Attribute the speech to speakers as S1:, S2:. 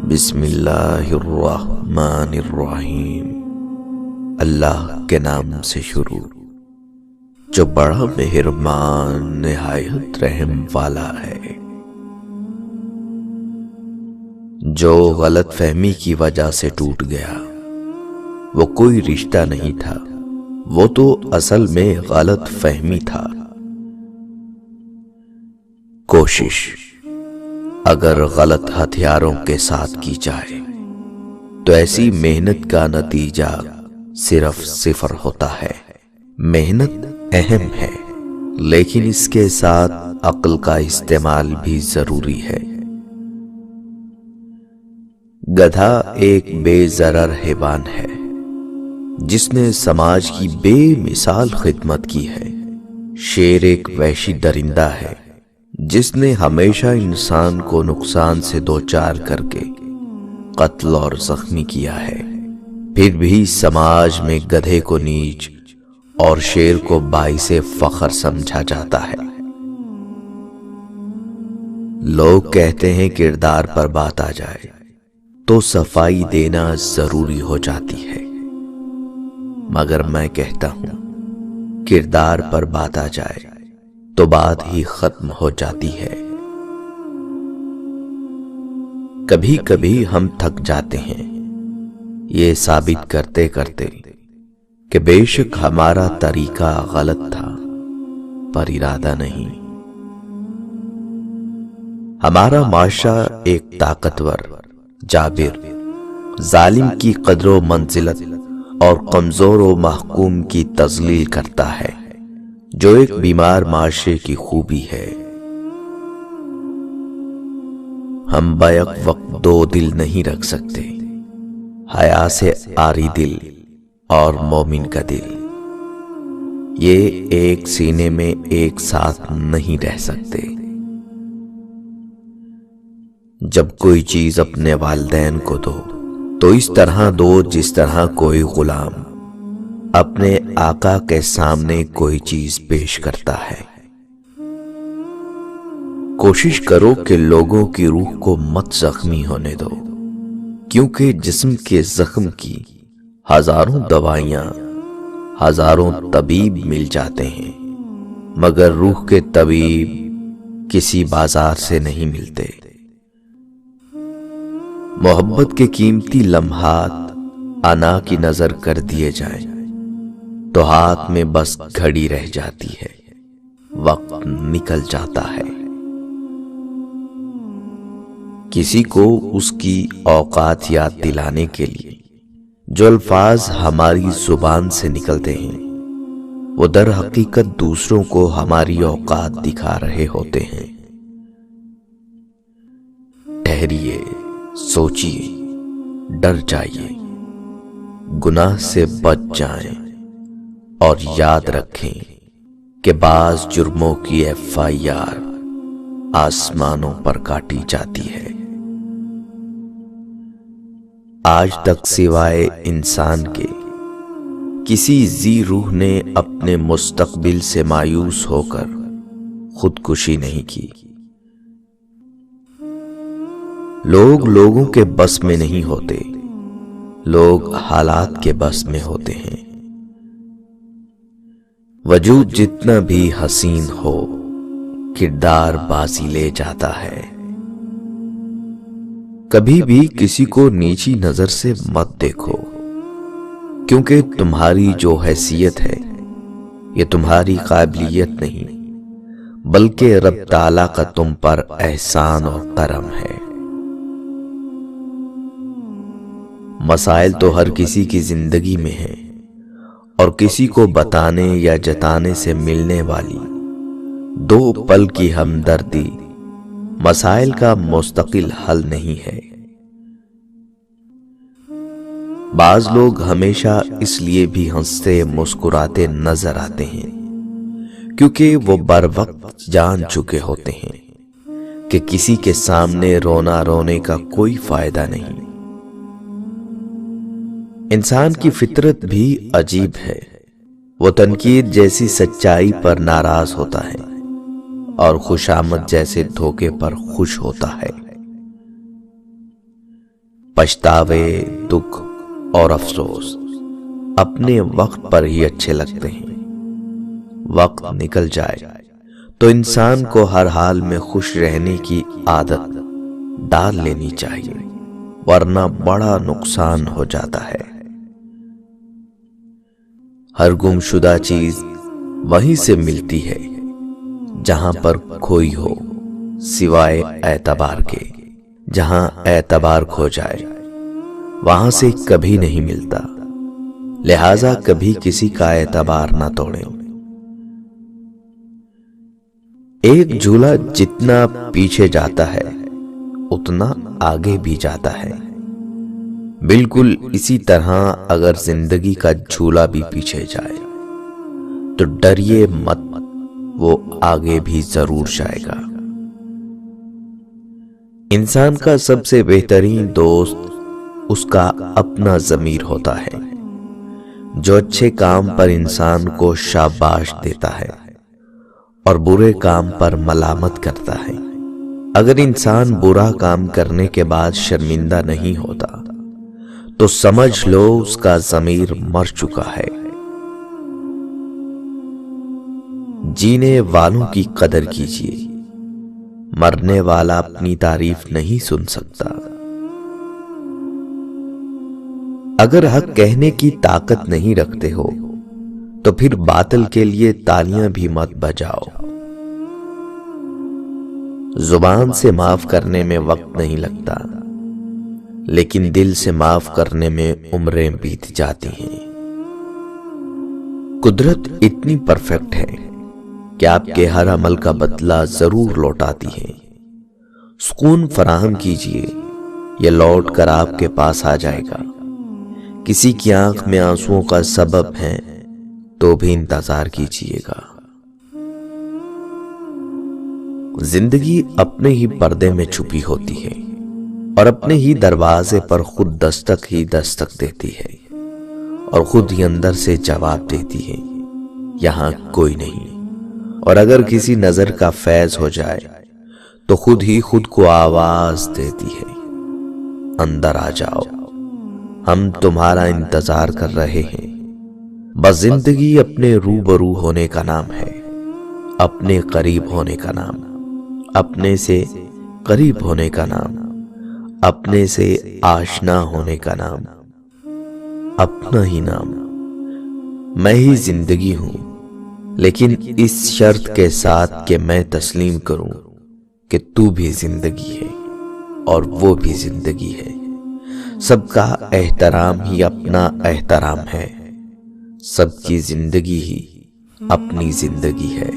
S1: بسم اللہ الرحمن الرحیم۔ اللہ کے نام سے شروع جو بڑا مہربان نہایت رحم والا ہے۔ جو غلط فہمی کی وجہ سے ٹوٹ گیا وہ کوئی رشتہ نہیں تھا، وہ تو اصل میں غلط فہمی تھا۔ کوشش اگر غلط ہتھیاروں کے ساتھ کی جائے تو ایسی محنت کا نتیجہ صرف صفر ہوتا ہے۔ محنت اہم ہے لیکن اس کے ساتھ عقل کا استعمال بھی ضروری ہے۔ گدھا ایک بے ضرر حیوان ہے جس نے سماج کی بے مثال خدمت کی ہے۔ شیر ایک وحشی درندہ ہے جس نے ہمیشہ انسان کو نقصان سے دوچار کر کے قتل اور زخمی کیا ہے۔ پھر بھی سماج میں گدھے کو نیچ اور شیر کو باعث فخر سمجھا جاتا ہے۔ لوگ کہتے ہیں کردار پر بات آ جائے تو صفائی دینا ضروری ہو جاتی ہے، مگر میں کہتا ہوں کردار پر بات آ جائے تو بات ہی ختم ہو جاتی ہے۔ کبھی کبھی ہم تھک جاتے ہیں یہ ثابت کرتے کرتے کہ بے شک ہمارا طریقہ غلط تھا پر ارادہ نہیں۔ ہمارا معاشرہ ایک طاقتور، جابر، ظالم کی قدر و منزلت اور کمزور و محکوم کی تذلیل کرتا ہے، جو ایک بیمار معاشرے کی خوبی ہے۔ ہم بیک وقت دو دل نہیں رکھ سکتے، حیا سے عاری دل اور مومن کا دل، یہ ایک سینے میں ایک ساتھ نہیں رہ سکتے۔ جب کوئی چیز اپنے والدین کو دو تو اس طرح دو جس طرح کوئی غلام اپنے آقا کے سامنے کوئی چیز پیش کرتا ہے۔ کوشش کرو کہ لوگوں کی روح کو مت زخمی ہونے دو، کیونکہ جسم کے زخم کی ہزاروں دوائیاں، ہزاروں طبیب مل جاتے ہیں، مگر روح کے طبیب کسی بازار سے نہیں ملتے۔ محبت کے قیمتی لمحات انا کی نظر کر دیے جائیں تو ہاتھ میں بس گھڑی رہ جاتی ہے، وقت نکل جاتا ہے۔ کسی کو اس کی اوقات یاد دلانے کے لیے جو الفاظ ہماری زبان سے نکلتے ہیں وہ در حقیقت دوسروں کو ہماری اوقات دکھا رہے ہوتے ہیں۔ ٹھہریے، سوچیے، ڈر جائیے، گناہ سے بچ جائیں اور یاد رکھیں کہ بعض جرموں کی FIR آسمانوں پر کاٹی جاتی ہے۔ آج تک سوائے انسان کے کسی ذی روح نے اپنے مستقبل سے مایوس ہو کر خودکشی نہیں کی۔ لوگ لوگوں کے بس میں نہیں ہوتے، لوگ حالات کے بس میں ہوتے ہیں۔ وجود جتنا بھی حسین ہو، کردار بازی لے جاتا ہے۔ کبھی بھی کسی کو نیچی نظر سے مت دیکھو، کیونکہ تمہاری جو حیثیت ہے یہ تمہاری قابلیت نہیں بلکہ رب تعالیٰ کا تم پر احسان اور کرم ہے۔ مسائل تو ہر کسی کی زندگی میں ہیں، اور کسی کو بتانے یا جتانے سے ملنے والی دو پل کی ہمدردی مسائل کا مستقل حل نہیں ہے۔ بعض لوگ ہمیشہ اس لیے بھی ہنستے مسکراتے نظر آتے ہیں کیونکہ وہ بر وقت جان چکے ہوتے ہیں کہ کسی کے سامنے رونا رونے کا کوئی فائدہ نہیں۔ انسان کی فطرت بھی عجیب ہے، وہ تنقید جیسی سچائی پر ناراض ہوتا ہے اور خوشامد جیسے دھوکے پر خوش ہوتا ہے۔ پچھتاوے، دکھ اور افسوس اپنے وقت پر ہی اچھے لگتے ہیں۔ وقت نکل جائے تو انسان کو ہر حال میں خوش رہنے کی عادت ڈال لینی چاہیے، ورنہ بڑا نقصان ہو جاتا ہے۔ ہر گمشدہ چیز وہیں سے ملتی ہے جہاں پر کھوئی ہو، سوائے اعتبار کے۔ جہاں اعتبار کھو جائے وہاں سے کبھی نہیں ملتا، لہذا کبھی کسی کا اعتبار نہ توڑیں۔ ایک جھولا جتنا پیچھے جاتا ہے اتنا آگے بھی جاتا ہے۔ بالکل اسی طرح اگر زندگی کا جھولا بھی پیچھے جائے تو ڈریے مت، وہ آگے بھی ضرور جائے گا۔ انسان کا سب سے بہترین دوست اس کا اپنا ضمیر ہوتا ہے، جو اچھے کام پر انسان کو شاباش دیتا ہے اور برے کام پر ملامت کرتا ہے۔ اگر انسان برا کام کرنے کے بعد شرمندہ نہیں ہوتا تو سمجھ لو اس کا ضمیر مر چکا ہے۔ جینے والوں کی قدر کیجیے، مرنے والا اپنی تعریف نہیں سن سکتا۔ اگر حق کہنے کی طاقت نہیں رکھتے ہو تو پھر باطل کے لیے تالیاں بھی مت بجاؤ۔ زبان سے معاف کرنے میں وقت نہیں لگتا، لیکن دل سے معاف کرنے میں عمریں بیت جاتی ہیں۔ قدرت اتنی پرفیکٹ ہے کہ آپ کے ہر عمل کا بدلہ ضرور لوٹاتی ہے۔ سکون فراہم کیجیے، یہ لوٹ کر آپ کے پاس آ جائے گا۔ کسی کی آنکھ میں آنسوؤں کا سبب ہے تو بھی انتظار کیجیے گا۔ زندگی اپنے ہی پردے میں چھپی ہوتی ہے اور اپنے ہی دروازے پر خود دستک ہی دستک دیتی ہے اور خود ہی اندر سے جواب دیتی ہے، یہاں کوئی نہیں۔ اور اگر کسی نظر کا فیض ہو جائے تو خود ہی خود کو آواز دیتی ہے، اندر آ جاؤ، ہم تمہارا انتظار کر رہے ہیں۔ بس زندگی اپنے روبرو ہونے کا نام ہے، اپنے قریب ہونے کا نام، اپنے سے قریب ہونے کا نام، اپنے سے آشنا ہونے کا نام، اپنا ہی نام۔ میں ہی زندگی ہوں، لیکن اس شرط کے ساتھ کہ میں تسلیم کروں کہ تو بھی زندگی ہے اور وہ بھی زندگی ہے۔ سب کا احترام ہی اپنا احترام ہے، سب کی زندگی ہی اپنی زندگی ہے۔